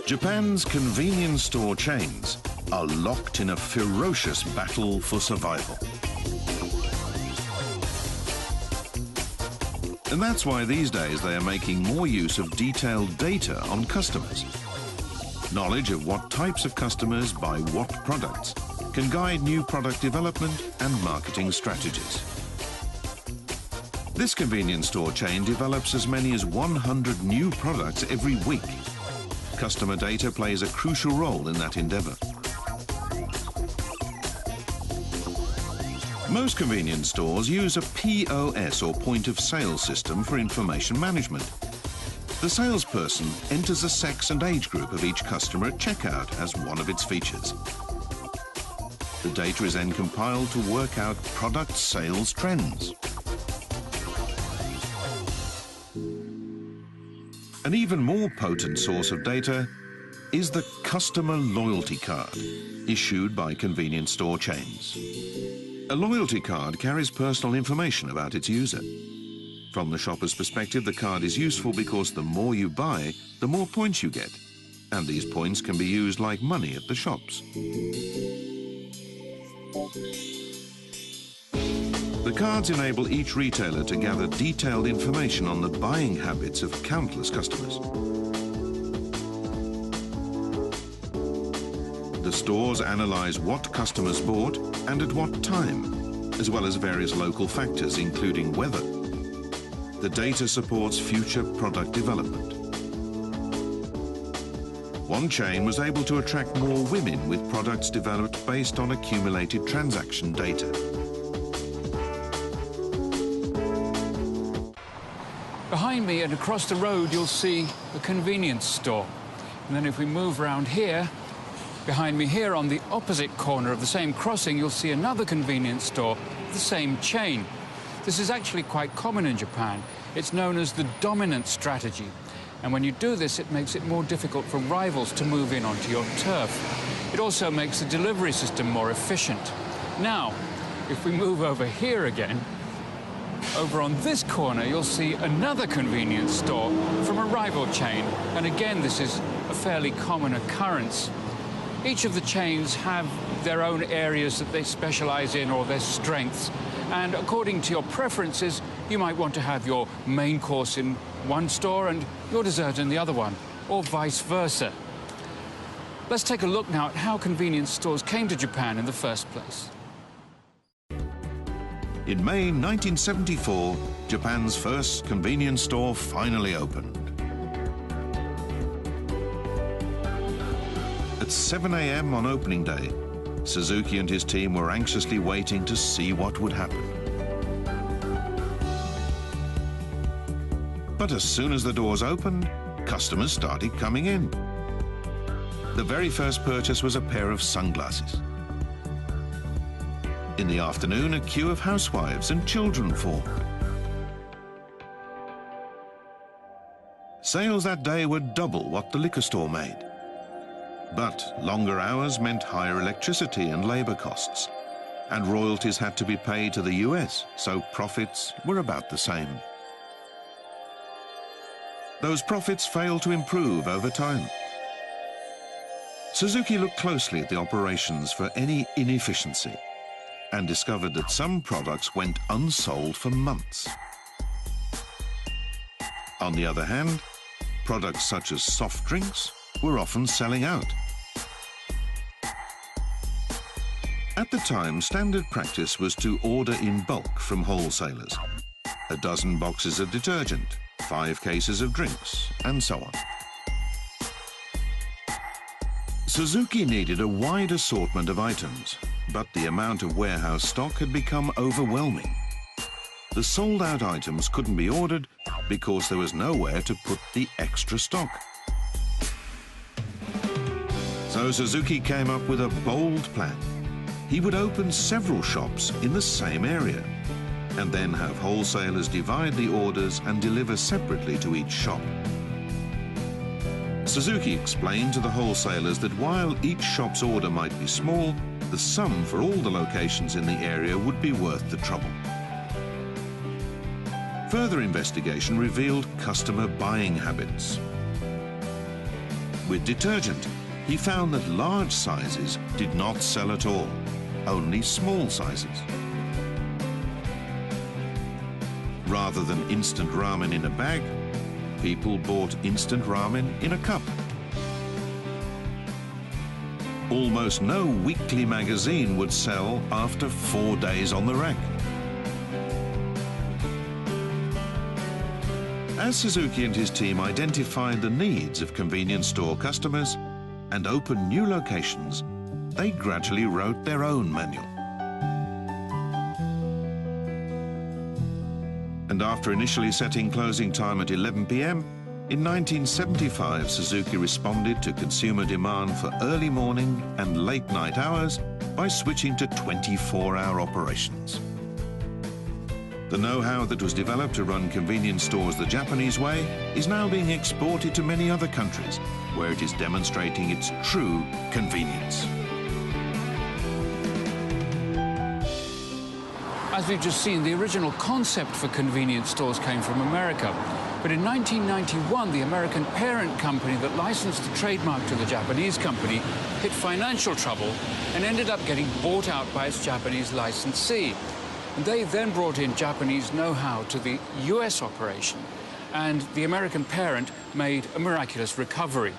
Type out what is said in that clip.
Japan's convenience store chains are locked in a ferocious battle for survival. And that's why these days they are making more use of detailed data on customers. Knowledge of what types of customers buy what products can guide new product development and marketing strategies. This convenience store chain develops as many as 100 new products every week. Customer data plays a crucial role in that endeavor. Most convenience stores use a POS or point of sale system for information management. The salesperson enters the sex and age group of each customer at checkout as one of its features. The data is then compiled to work out product sales trends. An even more potent source of data is the customer loyalty card issued by convenience store chains. A loyalty card carries personal information about its user. From the shopper's perspective, the card is useful because the more you buy, the more points you get. And these points can be used like money at the shops. The cards enable each retailer to gather detailed information on the buying habits of countless customers. The stores analyze what customers bought and at what time, as well as various local factors, including weather. The data supports future product development. One chain was able to attract more women with products developed based on accumulated transaction data. Behind me and across the road, you'll see a convenience store. And then if we move around here, behind me here on the opposite corner of the same crossing, you'll see another convenience store, the same chain. This is actually quite common in Japan. It's known as the dominant strategy. And when you do this, it makes it more difficult for rivals to move in onto your turf. It also makes the delivery system more efficient. Now, if we move over here again, over on this corner, you'll see another convenience store from a rival chain. And again, this is a fairly common occurrence. Each of the chains have their own areas that they specialize in or their strengths. And according to your preferences, you might want to have your main course in one store and your dessert in the other one, or vice versa. Let's take a look now at how convenience stores came to Japan in the first place. In May 1974, Japan's first convenience store finally opened. At 7 a.m. on opening day, Suzuki and his team were anxiously waiting to see what would happen. But as soon as the doors opened, customers started coming in. The very first purchase was a pair of sunglasses. In the afternoon, a queue of housewives and children formed. Sales that day were double what the liquor store made. But longer hours meant higher electricity and labor costs, and royalties had to be paid to the US, so profits were about the same. Those profits failed to improve over time. Suzuki looked closely at the operations for any inefficiency and discovered that some products went unsold for months. On the other hand, products such as soft drinks were often selling out. At the time, standard practice was to order in bulk from wholesalers. A dozen boxes of detergent, 5 cases of drinks, and so on. Suzuki needed a wide assortment of items, but the amount of warehouse stock had become overwhelming. The sold-out items couldn't be ordered because there was nowhere to put the extra stock. So Suzuki came up with a bold plan. He would open several shops in the same area, and then have wholesalers divide the orders and deliver separately to each shop. Suzuki explained to the wholesalers that while each shop's order might be small, the sum for all the locations in the area would be worth the trouble. Further investigation revealed customer buying habits. with detergent, he found that large sizes did not sell at all, only small sizes. Rather than instant ramen in a bag, people bought instant ramen in a cup. Almost no weekly magazine would sell after 4 days on the rack. As Suzuki and his team identified the needs of convenience store customers and opened new locations, they gradually wrote their own manual. And after initially setting closing time at 11 p.m, in 1975, Suzuki responded to consumer demand for early morning and late night hours by switching to 24-hour operations. The know-how that was developed to run convenience stores the Japanese way is now being exported to many other countries, where it is demonstrating its true convenience. As we've just seen, the original concept for convenience stores came from America. But in 1991, the American parent company that licensed the trademark to the Japanese company hit financial trouble and ended up getting bought out by its Japanese licensee. And they then brought in Japanese know-how to the US operation, and the American parent made a miraculous recovery.